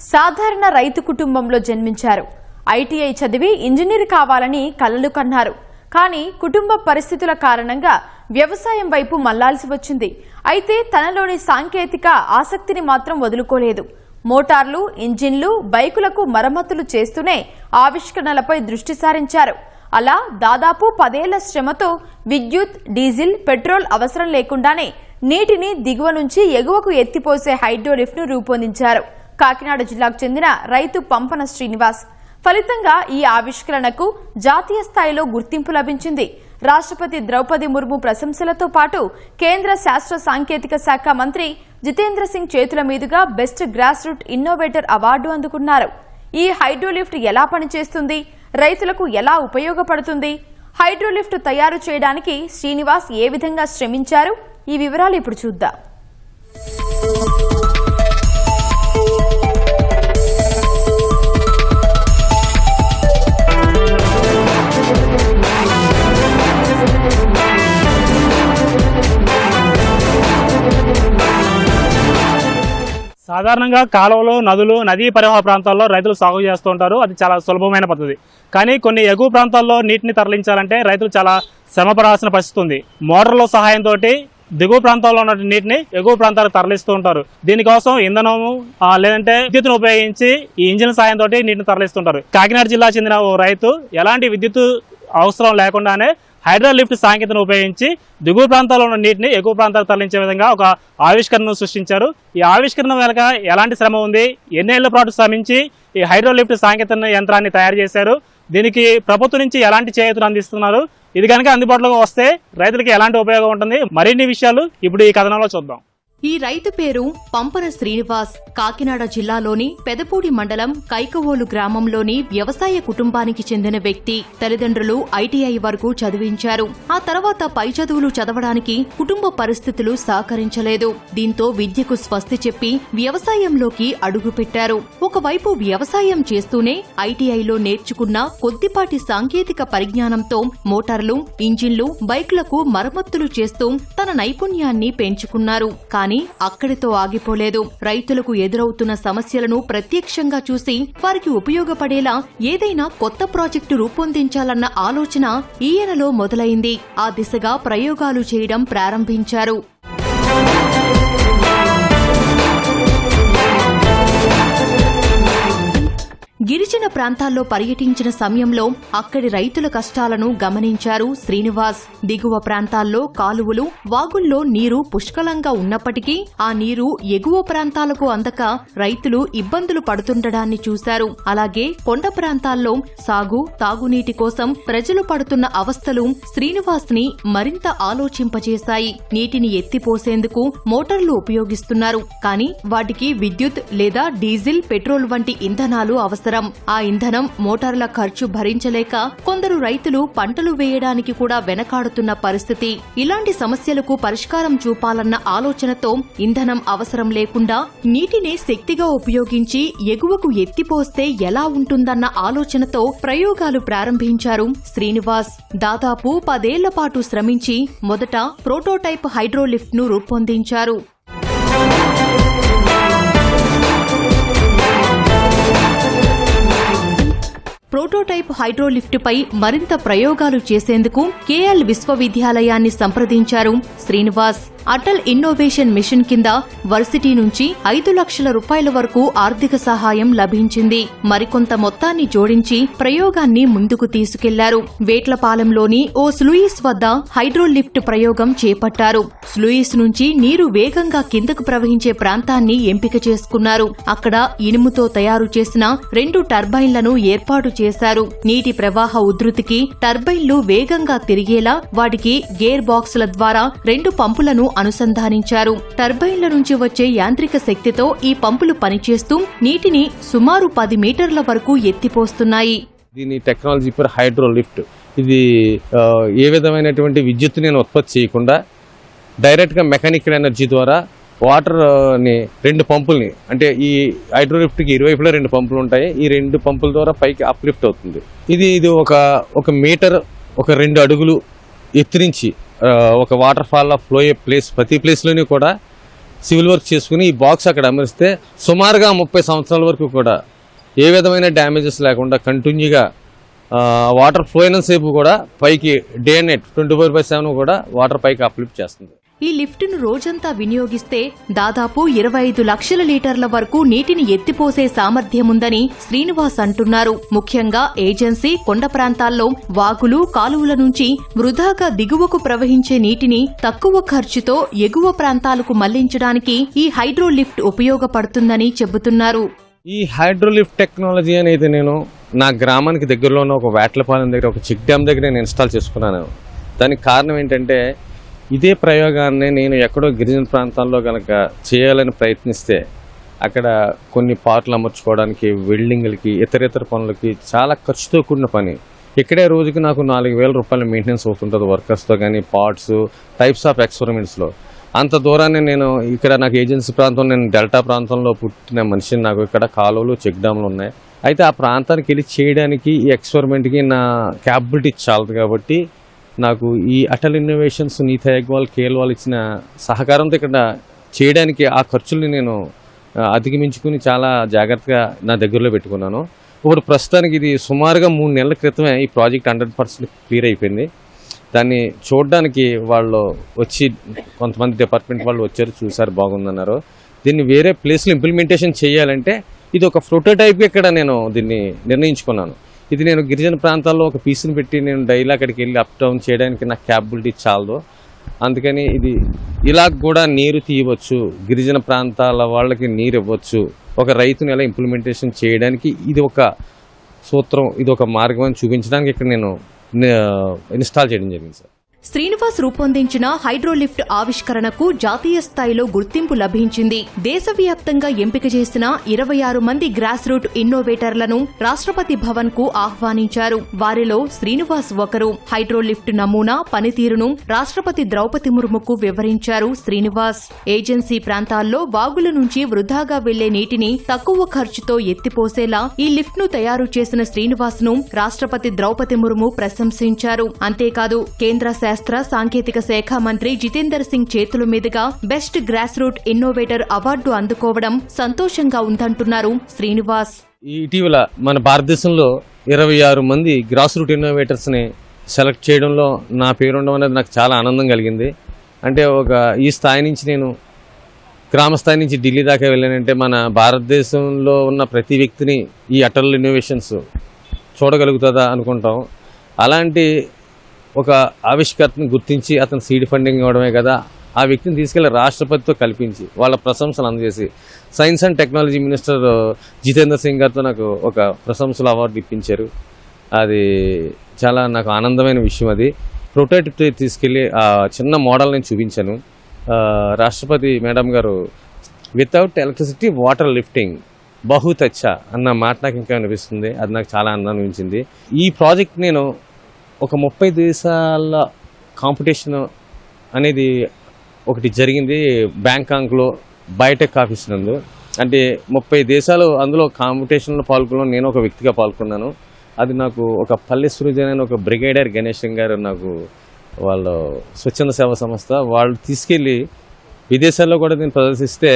సాధారణ రైతు కుటుంబంలో జన్మించారు. ఐటీఐ చదివి ఇంజనీర్ కావాలని కలలు కన్నారు. కానీ కుటుంబ పరిస్థితుల కారణంగా వ్యవసాయం వైపు మళ్లాల్సి వచ్చింది. అయితే తనలోని సాంకేతిక ఆసక్తిని మాత్రం వదులుకోలేదు. మోటార్లు, ఇంజిన్లు, బైకులకు మరమ్మతులు చేస్తూనే ఆవిష్కరణలపై దృష్టి సారించారు. అలా దాదాపు 10 ఏళ్ల శ్రమతో విద్యుత్, డీజిల్, పెట్రోల్ అవసరం లేకుండానే నీటిని దిగువ నుంచి ఎగువకు ఎత్తిపోసే హైడ్రోలిఫ్ట్ ను రూపొందించారు కాకినాడ జిల్లాకు చెందిన రైతు పంపన శ్రీనివాస్. ఫలితంగా ఈ ఆవిష్కరణకు జాతీయ స్థాయిలో గుర్తింపు లభించింది. రాష్ట్రపతి ద్రౌపది ముర్ము ప్రశంసలతో పాటు కేంద్ర శాస్త్ర సాంకేతిక శాఖ మంత్రి జితేంద్ర సింగ్ చేతుల మీదుగా best grass root innovator award అందుకున్నారు. ఈ హైడ్రోలిఫ్ట్ ఎలా పనిచేస్తుంది, రైతులకు ఎలా ఉపయోగపడుతుంది, హైడ్రోలిఫ్ట్ తయారు చేయడానికి శ్రీనివాస్ ఏ విధంగా శ్రమించారు, ఈ వివరాలు ఇప్పుడు చూద్దాం. సాధారణంగా కాలువలు, నదులు, నదీ పరివాహ ప్రాంతాల్లో రైతులు సాగు చేస్తూ ఉంటారు. అది చాలా సులభమైన పద్ధతి. కానీ కొన్ని ఎగువ ప్రాంతాల్లో నీటిని తరలించాలంటే రైతులు చాలా శ్రమపడాల్సిన పరిస్థితి ఉంది. మోటార్ల సహాయంతో దిగువ ప్రాంతాల్లో ఉన్న నీటిని ఎగువ ప్రాంతాలకు తరలిస్తూ ఉంటారు. దీనికోసం ఇంధనము లేదంటే విద్యుత్తును ఉపయోగించి ఈ ఇంజిన్ సహాయంతో నీటిని తరలిస్తుంటారు. కాకినాడ జిల్లా చెందిన ఓ రైతు ఎలాంటి విద్యుత్ అవసరం లేకుండానే హైడ్రోలిఫ్ట్ సాంకేతికను ఉపయోగించి దిగువ ప్రాంతాల్లో ఉన్న నీటిని ఎగువ ప్రాంతాలకు తరలించే విధంగా ఒక ఆవిష్కరణను సృష్టించారు. ఈ ఆవిష్కరణ వెనుక ఎలాంటి శ్రమ ఉంది, ఎన్నేళ్ల పాటు శ్రమించి ఈ హైడ్రోలిఫ్ట్ సాంకేతిక యంత్రాన్ని తయారు చేశారు, దీనికి ప్రభుత్వం నుంచి ఎలాంటి చేయూతను అందిస్తున్నారు, ఇది కనుక అందుబాటులోకి వస్తే రైతులకి ఎలాంటి ఉపయోగం ఉంటుంది, మరిన్ని విషయాలు ఇప్పుడు ఈ కథనంలో చూద్దాం. ఈ రైతు పేరు పంపన శ్రీనివాస్. కాకినాడ జిల్లాలోని పెదపూడి మండలం కైకవోలు గ్రామంలోని వ్యవసాయ కుటుంబానికి చెందిన వ్యక్తి. తల్లిదండ్రులు ఐటీఐ వరకు చదివించారు. ఆ తర్వాత పై చదువులు చదవడానికి కుటుంబ పరిస్థితులు సహకరించలేదు. దీంతో విద్యకు స్వస్తి చెప్పి వ్యవసాయంలోకి అడుగుపెట్టారు. ఒకవైపు వ్యవసాయం చేస్తూనే ఐటీఐలో నేర్చుకున్న కొద్దిపాటి సాంకేతిక పరిజ్ఞానంతో మోటార్లు, ఇంజిన్లు, బైకులకు మరమ్మతులు చేస్తూ తన నైపుణ్యాన్ని పెంచుకున్నారు. కానీ అక్కడితో ఆగిపోలేదు. రైతులకు ఎదురవుతున్న సమస్యలను ప్రత్యక్షంగా చూసి వారికి ఉపయోగపడేలా ఏదైనా కొత్త ప్రాజెక్టు రూపొందించాలన్న ఆలోచన ఈయనలో మొదలైంది. ఆ దిశగా ప్రయోగాలు చేయడం ప్రారంభించారు. గిరిజన ప్రాంతాల్లో పర్యటించిన సమయంలో అక్కడి రైతుల కష్టాలను గమనించారు శ్రీనివాస్. దిగువ ప్రాంతాల్లో కాలువలు, వాగుల్లో నీరు పుష్కలంగా ఉన్నప్పటికీ ఆ నీరు ఎగువ ప్రాంతాలకు అందక రైతులు ఇబ్బందులు పడుతుండడాన్ని చూశారు. అలాగే కొండ ప్రాంతాల్లో సాగు, తాగునీటి కోసం ప్రజలు పడుతున్న అవస్థలు శ్రీనివాస్ ని మరింత ఆలోచింపజేశాయి. నీటిని ఎత్తిపోసేందుకు మోటార్లు ఉపయోగిస్తున్నారు. కానీ వాటికి విద్యుత్ లేదా డీజిల్, పెట్రోల్ వంటి ఇంధనాలు అవసరం. ఆ ఇంధనం, మోటార్ల ఖర్చు భరించలేక కొందరు రైతులు పంటలు వేయడానికి కూడా వెనకాడుతున్న పరిస్థితి. ఇలాంటి సమస్యలకు పరిష్కారం చూపాలన్న ఆలోచనతో ఇంధనం అవసరం లేకుండా నీటినే శక్తిగా ఉపయోగించి ఎగువకు ఎత్తిపోస్తే ఎలా ఉంటుందన్న ఆలోచనతో ప్రయోగాలు ప్రారంభించారు శ్రీనివాస్. దాదాపు 10 ఏళ్ల పాటు శ్రమించి మొదట ప్రోటోటైప్ హైడ్రోలిఫ్ట్ ను రూపొందించారు. ప్రోటోటైప్ హైడ్రోలిఫ్ట్ పై మరింత ప్రయోగాలు చేసేందుకు కేఎల్ విశ్వవిద్యాలయాన్ని సంప్రదించారు శ్రీనివాస్. అటల్ ఇన్నోవేషన్ మిషన్ కింద వర్సిటీ నుంచి 5 లక్షల రూపాయల వరకు ఆర్థిక సహాయం లభించింది. మరికొంత మొత్తాన్ని జోడించి ప్రయోగాన్ని ముందుకు తీసుకెళ్లారు. వేట్లపాలెంలోని ఓ స్లూయిస్ వద్ద హైడ్రోలిఫ్ట్ ప్రయోగం చేపట్టారు. స్లూయిస్ నుంచి నీరు వేగంగా కిందకు ప్రవహించే ప్రాంతాన్ని ఎంపిక చేసుకున్నారు. అక్కడ ఇనుముతో తయారు చేసిన 2 టర్బైన్లను ఏర్పాటు చేశారు. నీటి ప్రవాహ ఉధృతికి టర్బైన్లు వేగంగా తిరిగేలా వాటికి గేర్ బాక్సుల ద్వారా 2 పంపులను అనుసంధానించారు. టర్బైన్ల నుంచి వచ్చే యాంత్రిక శక్తితో ఈ పంపులు పనిచేస్తూ నీటిని సుమారు 10 మీటర్ల వరకు ఎత్తిపోస్తున్నాయి. దీని టెక్నాలజీ పేరు హైడ్రోలిఫ్ట్. ఇది ఏ విధమైనటువంటి విద్యుత్తుని ఉత్పత్తి చేయకుండా డైరెక్ట్ గా మెకానికల్ ఎనర్జీ ద్వారా వాటర్ ని 2 పంపుల్ని, అంటే ఈ హైడ్రోలిఫ్ట్ కి ఇరువైపులా 2 పంపులు ఉంటాయి. ఈ 2 పంపుల ద్వారా పైకి అప్లిఫ్ట్ అవుతుంది. ఇది ఒక మీటర్, ఒక 2 అడుగులు ఎత్తు నుంచి ఒక వాటర్ ఫాల్ ఫ్లో అయ్యే ప్లేస్, ప్రతి ప్లేస్ లోని కూడా సివిల్ వర్క్ చేసుకుని ఈ బాక్స్ అక్కడ అమరిస్తే సుమారుగా 30 సంవత్సరాల వరకు కూడా ఏ విధమైన డ్యామేజెస్ లేకుండా కంటిన్యూగా వాటర్ ఫ్లో అయినంతసేపు కూడా పైకి డే అండ్ నైట్ 24/7 కూడా వాటర్ పైకి అప్లిఫ్ట్ చేస్తుంది. ఈ లిఫ్టును రోజంతా వినియోగిస్తే దాదాపు 25 లక్షల లీటర్ల వరకు నీటిని ఎత్తిపోసే సామర్థ్యముందని శ్రీనివాస్ అంటున్నారు. ముఖ్యంగా ఏజెన్సీ కొండ ప్రాంతాల్లో వాగులు కాలువల నుంచి వృధాగా దిగువకు ప్రవహించే నీటిని తక్కువ ఖర్చుతో ఎగువ ప్రాంతాలకు మళ్లించడానికి ఈ హైడ్రో లిఫ్ట్ ఉపయోగపడుతుందని చెబుతున్నారు. ఈ హైడ్రోలిఫ్ట్ టెక్నాలజీ అనేది నేను నా గ్రామానికి దగ్గరలో ఉన్న ఒక వేట్లపాలెం దగ్గర ఒక చెక్ డ్యామ్ దగ్గర నేను ఇన్స్టాల్ చేసుకున్నాను. దానికి కారణం ఏంటంటే ఇదే ప్రయోగాన్ని నేను ఎక్కడో గిరిజన ప్రాంతాల్లో కనుక చేయాలని ప్రయత్నిస్తే అక్కడ కొన్ని పార్ట్లు అమర్చుకోవడానికి, వెల్డింగ్లకి, ఇతర పనులకి చాలా ఖర్చుతో కూడిన పని. ఇక్కడే రోజుకి నాకు 4,000 రూపాయల మెయింటెనెన్స్ అవుతుంటుంది వర్కర్స్తో కానీ, పార్ట్స్, టైప్స్ ఆఫ్ ఎక్స్పెరిమెంట్స్లో. అంత దూరాన్ని నేను ఇక్కడ నాకు ఏజెన్సీ ప్రాంతం, నేను డెల్టా ప్రాంతంలో పుట్టిన మనిషిని, నాకు ఇక్కడ కాలువలు, చెక్ డ్యామ్లు ఉన్నాయి. అయితే ఆ ప్రాంతానికి వెళ్ళి చేయడానికి ఈ ఎక్స్పెరిమెంట్కి నా క్యాపబిలిటీ చాలదు కాబట్టి నాకు ఈ అటల్ ఇన్నోవేషన్స్, నీతి ఆయోగ్ వాళ్ళు, కేఎల్ వాళ్ళు ఇచ్చిన సహకారంతో ఇక్కడ చేయడానికి ఆ ఖర్చుల్ని నేను అధిగమించుకుని చాలా జాగ్రత్తగా నా దగ్గరలో పెట్టుకున్నాను. ఇప్పుడు ప్రస్తుతానికి ఇది సుమారుగా 3 నెలల క్రితమే ఈ ప్రాజెక్ట్ 100% క్లియర్ అయిపోయింది. దాన్ని చూడడానికి వాళ్ళు వచ్చి కొంతమంది డిపార్ట్మెంట్ వాళ్ళు వచ్చారు, చూసారు, బాగుందన్నారు. దీన్ని వేరే ప్లేస్లో ఇంప్లిమెంటేషన్ చేయాలంటే ఇది ఒక ప్రోటోటైప్ ఇక్కడ నేను దీన్ని నిర్ణయించుకున్నాను. ఇది నేను గిరిజన ప్రాంతాల్లో ఒక పీస్ని పెట్టి నేను డైలీ అక్కడికి వెళ్ళి అప్ డౌన్ చేయడానికి నాకు క్యాపబిలిటీ చాలదు. అందుకని ఇది ఇలా కూడా నీరు తీయవచ్చు, గిరిజన ప్రాంతాల వాళ్ళకి నీరు ఇవ్వచ్చు, ఒక రైతుని ఎలా ఇంప్లిమెంటేషన్ చేయడానికి ఇది ఒక సూత్రం, ఇది ఒక మార్గం అని చూపించడానికి ఇక్కడ నేను ఇన్స్టాల్ చేయడం జరిగింది సార్. శ్రీనివాస్ రూపొందించిన హైడ్రోలిఫ్ట్ ఆవిష్కరణకు జాతీయ స్థాయిలో గుర్తింపు లభించింది. దేశవ్యాప్తంగా ఎంపిక చేసిన 26 మంది గ్రాస్ రూట్ ఇన్నోవేటర్లను రాష్ట్రపతి భవన్ కు ఆహ్వానించారు. వారిలో శ్రీనివాస్ ఒకరు. హైడ్రోలిఫ్ట్ నమూనా పనితీరును రాష్ట్రపతి ద్రౌపది ముర్ముకు వివరించారు శ్రీనివాస్. ఏజెన్సీ ప్రాంతాల్లో వాగుల నుంచి వృధాగా వెళ్లే నీటిని తక్కువ ఖర్చుతో ఎత్తిపోసేలా ఈ లిఫ్ట్ ను తయారు చేసిన శ్రీనివాస్ ను రాష్ట్రపతి ద్రౌపది ముర్ము ప్రశంసించారు. అంతేకాదు కేంద్ర శాస్త్ర సాంకేతిక శాఖ మంత్రి జితేందర్ సింగ్ చేతుల మీదుగా best grass root innovator award అందుకోవడం సంతోషంగా ఉందంటున్నారు శ్రీనివాస్. ఇటీవల మన భారతదేశంలో 26 మంది గ్రాస్ రూట్ ఇన్నోవేటర్స్ ని సెలెక్ట్ చేయడంలో నా పేరు ఉండడం అనేది నాకు చాలా ఆనందం కలిగింది. అంటే ఈ స్థాయి నుంచి నేను గ్రామ స్థాయి నుంచి ఢిల్లీ దాకా వెళ్ళానంటే మన భారతదేశంలో ఉన్న ప్రతి వ్యక్తిని ఈ అటల్ ఇన్నోవేషన్స్ చూడగలుగుతుందా అనుకుంటాం. అలాంటి ఒక ఆవిష్కర్తను గుర్తించి అతను సీడ్ ఫండింగ్ ఇవ్వడమే కదా, ఆ వ్యక్తిని తీసుకెళ్లి రాష్ట్రపతితో కల్పించి వాళ్ళ ప్రశంసలు అందజేసి science and technology minister Jitendra Singh గారితో నాకు ఒక ప్రశంసల అవార్డు ఇప్పించారు. అది చాలా నాకు ఆనందమైన విషయం. అది ప్రోటోటైప్ తీసుకెళ్లి ఆ చిన్న మోడల్ నేను చూపించాను. రాష్ట్రపతి మేడం గారు వితౌట్ ఎలక్ట్రిసిటీ వాటర్ లిఫ్టింగ్ బహుత్ అచ్చా అన్న మాట నాకు ఇంకా అనిపిస్తుంది. అది నాకు చాలా ఆనందం అనిపించింది. ఈ ప్రాజెక్ట్ నేను ఒక 30 దేశాల కాంపిటీషన్ అనేది ఒకటి జరిగింది బ్యాంకాక్లో బయోటెక్ ఆఫీస్ నందు. అంటే 30 దేశాలు అందులో కాంపిటీషన్లో పాల్గొన్నాను. నేను ఒక వ్యక్తిగా పాల్గొన్నాను. అది నాకు ఒక పల్లె సృజన ఒక బ్రిగేడియర్ గణేశం గారు, నాకు వాళ్ళు స్వచ్ఛంద సేవా సంస్థ వాళ్ళు తీసుకెళ్ళి విదేశాల్లో కూడా నేను ప్రదర్శిస్తే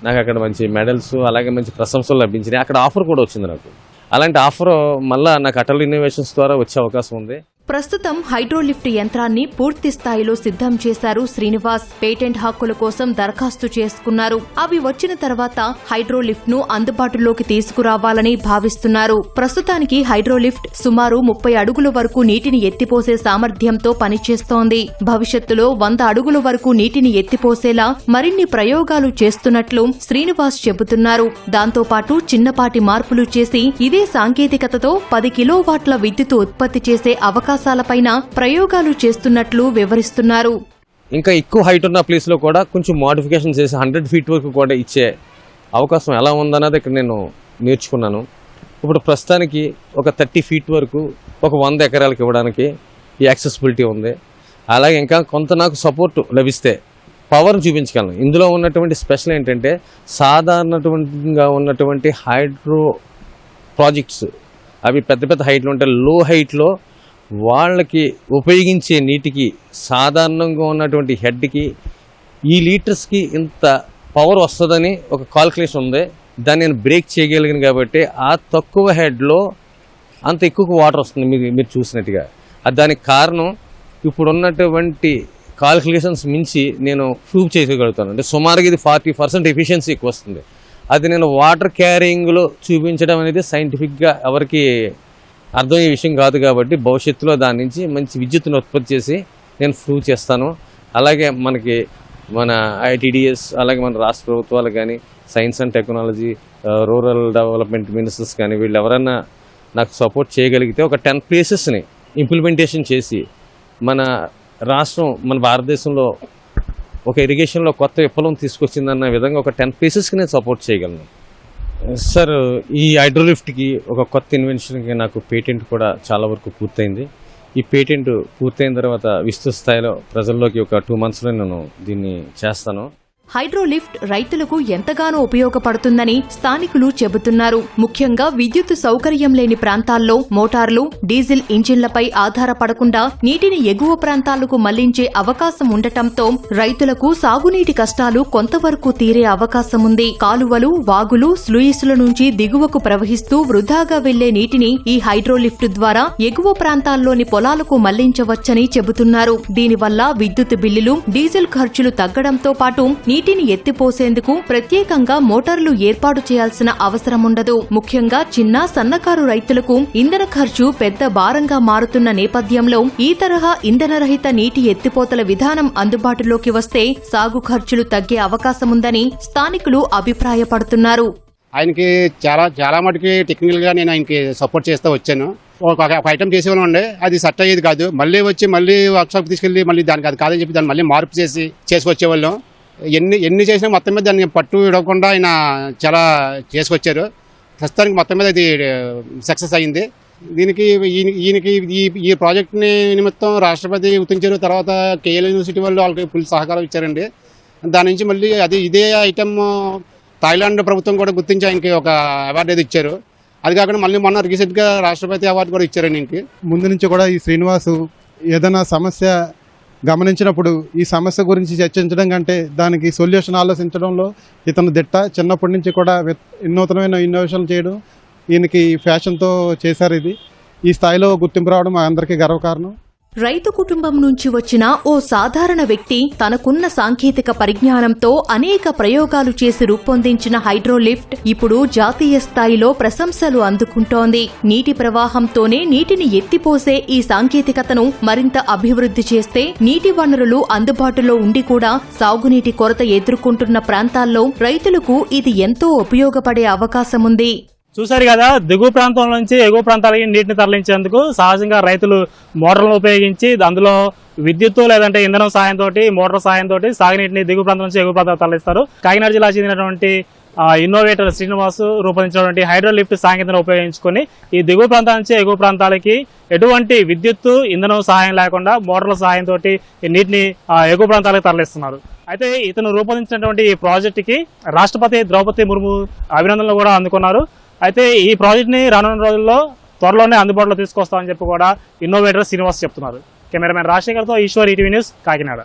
నాకు అక్కడ మంచి మెడల్స్ అలాగే మంచి ప్రశంసలు లభించినాయి. అక్కడ ఆఫర్ కూడా వచ్చింది నాకు. అలాంటి ఆఫర్ మళ్ళీ నాకు అటల్ ఇన్నోవేషన్స్ ద్వారా వచ్చే అవకాశం ఉంది. ప్రస్తుతం హైడ్రోలిఫ్ట్ యంత్రాన్ని పూర్తి స్థాయిలో సిద్ధం చేశారు శ్రీనివాస్. పేటెంట్ హక్కుల కోసం దరఖాస్తు చేసుకున్నారు. అవి వచ్చిన తర్వాత హైడ్రోలిఫ్ట్ ను అందుబాటులోకి తీసుకురావాలని భావిస్తున్నారు. ప్రస్తుతానికి హైడ్రోలిఫ్ట్ సుమారు 30 అడుగుల వరకు నీటిని ఎత్తిపోసే సామర్థ్యంతో పనిచేస్తోంది. భవిష్యత్తులో 100 అడుగుల వరకు నీటిని ఎత్తిపోసేలా మరిన్ని ప్రయోగాలు చేస్తున్నట్లు శ్రీనివాస్ చెబుతున్నారు. దాంతోపాటు చిన్నపాటి మార్పులు చేసి ఇదే సాంకేతికతతో 10 కిలోవాట్ల విద్యుత్ ఉత్పత్తి చేసే అవకాశాలపైన ప్రయోగాలు చేస్తున్నట్లు వివరిస్తున్నారు. ఇంకా ఎక్కువ హైట్ ఉన్న ప్లేస్లో కూడా కొంచెం మోడిఫికేషన్ చేసి 100 ఫీట్ వరకు కూడా ఇచ్చే అవకాశం ఎలా ఉందన్నది ఇక్కడ నేను నేర్చుకున్నాను. ఇప్పుడు ప్రస్తుతానికి ఒక 30 ఫీట్ వరకు ఒక 100 ఎకరాలకు ఇవ్వడానికి ఈ యాక్సెసిబిలిటీ ఉంది. అలాగే ఇంకా కొంత నాకు సపోర్ట్ లభిస్తే పవర్ చూపించగలను. ఇందులో ఉన్నటువంటి స్పెషల్ ఏంటంటే సాధారణంగా ఉన్నటువంటి హైడ్రో ప్రాజెక్ట్స్ అవి పెద్ద పెద్ద హైట్లో ఉంటాయి. లో హైట్లో వాళ్ళకి ఉపయోగించే నీటికి సాధారణంగా ఉన్నటువంటి హెడ్కి ఈ లీటర్స్కి ఇంత పవర్ వస్తుందని ఒక కాల్కులేషన్ ఉంది. దాన్ని నేను బ్రేక్ చేయగలిగాను కాబట్టి ఆ తక్కువ హెడ్లో అంత ఎక్కువ వాటర్ వస్తుంది మీరు చూసినట్టుగా. దానికి కారణం ఇప్పుడున్నటువంటి కాల్కులేషన్స్ మించి నేను ప్రూవ్ చేయగలుగుతాను. అంటే సుమారుగా ఇది 40% ఎఫిషియన్సీ ఎక్కువ వస్తుంది. అది నేను వాటర్ క్యారింగ్లో చూపించడం అనేది సైంటిఫిక్గా ఎవరికి అర్థమయ్యే విషయం కాదు కాబట్టి భవిష్యత్తులో దాని నుంచి మంచి విద్యుత్తును ఉత్పత్తి చేసి నేను ప్రూవ్ చేస్తాను. అలాగే మన ఐటీడీఎస్ అలాగే మన రాష్ట్ర ప్రభుత్వాలు కానీ science and technology rural development ministers కానీ వీళ్ళు ఎవరైనా నాకు సపోర్ట్ చేయగలిగితే ఒక 10 ప్లేసెస్ని ఇంప్లిమెంటేషన్ చేసి మన రాష్ట్రం మన భారతదేశంలో ఒక ఇరిగేషన్లో కొత్త విప్లవం తీసుకొచ్చిందన్న విధంగా ఒక 10 ప్లేసెస్కి నేను సపోర్ట్ చేయగలను. సార్, ఈ హైడ్రోలిఫ్ట్కి ఒక కొత్త ఇన్వెన్షన్కి నాకు పేటెంట్ కూడా చాలా వరకు పూర్తయింది. ఈ పేటెంట్ పూర్తయిన తర్వాత విస్తృత స్థాయిలో ప్రజల్లోకి ఒక 2 monthsలో నేను దీన్ని చేస్తాను. హైడ్రోలిఫ్ట్ రైతులకు ఎంతగానో ఉపయోగపడుతుందని స్థానికులు చెబుతున్నారు. ముఖ్యంగా విద్యుత్ సౌకర్యం లేని ప్రాంతాల్లో మోటార్లు, డీజిల్ ఇంజిన్లపై ఆధారపడకుండా నీటిని ఎగువ ప్రాంతాలకు మళ్లించే అవకాశం ఉండటంతో రైతులకు సాగునీటి కష్టాలు కొంతవరకు తీరే అవకాశముంది. కాలువలు, వాగులు, స్లూయిసుల నుంచి దిగువకు ప్రవహిస్తూ వృధాగా వెళ్లే నీటిని ఈ హైడ్రోలిఫ్ట్ ద్వారా ఎగువ ప్రాంతాల్లోని పొలాలకు మళ్లించవచ్చని చెబుతున్నారు. దీనివల్ల విద్యుత్ బిల్లులు, డీజిల్ ఖర్చులు తగ్గడంతో పాటు నీటిని ఎత్తిపోసేందుకు ప్రత్యేకంగా మోటార్లు ఏర్పాటు చేయాల్సిన అవసరముండదు. ముఖ్యంగా చిన్న, సన్నకారు రైతులకు ఇంధన ఖర్చు పెద్ద భారంగా మారుతున్న నేపథ్యంలో ఈ తరహా ఇంధనరహిత నీటి ఎత్తిపోతల విధానం అందుబాటులోకి వస్తే సాగు ఖర్చులు తగ్గే అవకాశముందని స్థానికులు అభిప్రాయపడుతున్నారు. ఆయనకి చాలా మటుకి టెక్నికల్గా నేను ఆయనకి సపోర్ట్ చేస్తూ వచ్చాను. ఒక ఐటమ్ చేసేవాళ్ళం ఉండే, అది సెట్ అయ్యేది కాదు. మళ్ళీ వర్క్షాప్ తీసుకెళ్ళి మళ్ళీ దానికి అది కాదని చెప్పి దాన్ని మళ్ళీ మార్పు చేసి చేసుకొచ్చేవాళ్ళం. ఎన్ని చేసినా మొత్తం మీద దాన్ని పట్టు విడవకుండా ఆయన చాలా చేసుకొచ్చారు. ప్రస్తుతానికి మొత్తం మీద ఇది సక్సెస్ అయింది. దీనికి ఈయనకి ఈ ప్రాజెక్ట్ని నిమిత్తం రాష్ట్రపతి గుర్తించారు. తర్వాత కేఎల్ యూనివర్సిటీ వాళ్ళు వాళ్ళకి ఫుల్ సహకారం ఇచ్చారండి. దాని నుంచి మళ్ళీ ఇదే ఐటమ్ థాయిలాండ్ ప్రభుత్వం కూడా గుర్తించి ఆయనకి ఒక అవార్డు అయితే ఇచ్చారు. అది కాకుండా మళ్ళీ మొన్న రీసెంట్గా రాష్ట్రపతి అవార్డు కూడా ఇచ్చారండి. ఇంటికి ముందు నుంచి కూడా ఈ శ్రీనివాసు ఏదైనా సమస్య గమనించినప్పుడు ఈ సమస్య గురించి చర్చించడం కంటే దానికి సొల్యూషన్ ఆలోచించడంలో ఇతను దిట్ట. చిన్నప్పటి నుంచి కూడా వినూతనమైన ఇన్నోవేషన్లు చేయడం ఈయనకి ఫ్యాషన్తో చేశారు. ఈ స్థాయిలో గుర్తింపు రావడం మా అందరికీ గర్వకారణం. రైతు కుటుంబం నుంచి వచ్చిన ఓ సాధారణ వ్యక్తి తనకున్న సాంకేతిక పరిజ్ఞానంతో అనేక ప్రయోగాలు చేసి రూపొందించిన హైడ్రోలిఫ్ట్ ఇప్పుడు జాతీయ స్థాయిలో ప్రశంసలు అందుకుంటోంది. నీటి ప్రవాహంతోనే నీటిని ఎత్తిపోసే ఈ సాంకేతికతను మరింత అభివృద్ధి చేస్తే నీటి వనరులు అందుబాటులో ఉండి కూడా సాగునీటి కొరత ఎదుర్కొంటున్న ప్రాంతాల్లో రైతులకు ఇది ఎంతో ఉపయోగపడే అవకాశముంది. చూశారు కదా, దిగువ ప్రాంతం నుంచి ఎగువ ప్రాంతాలకి నీటిని తరలించేందుకు సహజంగా రైతులు మోటార్లను ఉపయోగించి అందులో విద్యుత్తు లేదంటే ఇంధనం సాయంతో మోటార్ సాయంతో సాగునీటిని దిగువ ప్రాంతం నుంచి ఎగువ ప్రాంతాలకు తరలిస్తారు. కాకినాడ జిల్లా చెందినటువంటి ఇన్నోవేటర్ శ్రీనివాస్ రూపొందించినటువంటి హైడ్రోలిఫ్ట్ సాంకేతికతను ఉపయోగించుకొని ఈ దిగువ ప్రాంతాల నుంచి ఎగువ ప్రాంతాలకి ఎటువంటి విద్యుత్తు, ఇంధనం సహాయం లేకుండా మోటార్ల సహాయంతో ఈ నీటిని ఎగువ ప్రాంతాలకు తరలిస్తున్నారు. అయితే ఇతను రూపొందించినటువంటి ఈ ప్రాజెక్టుకి రాష్ట్రపతి ద్రౌపది ముర్ము అభినందనలు కూడా అందుకున్నారు. అయితే ఈ ప్రాజెక్ట్ని రానున్న రోజుల్లో త్వరలోనే అందుబాటులో తీసుకొస్తామని చెప్పి కూడా ఇన్నోవేటర్ శ్రీనివాస్ చెప్తున్నారు. కెమెరామెన్ రాజశేఖర్తో ఈశ్వర్, ఈటీవీ న్యూస్, కాకినాడ.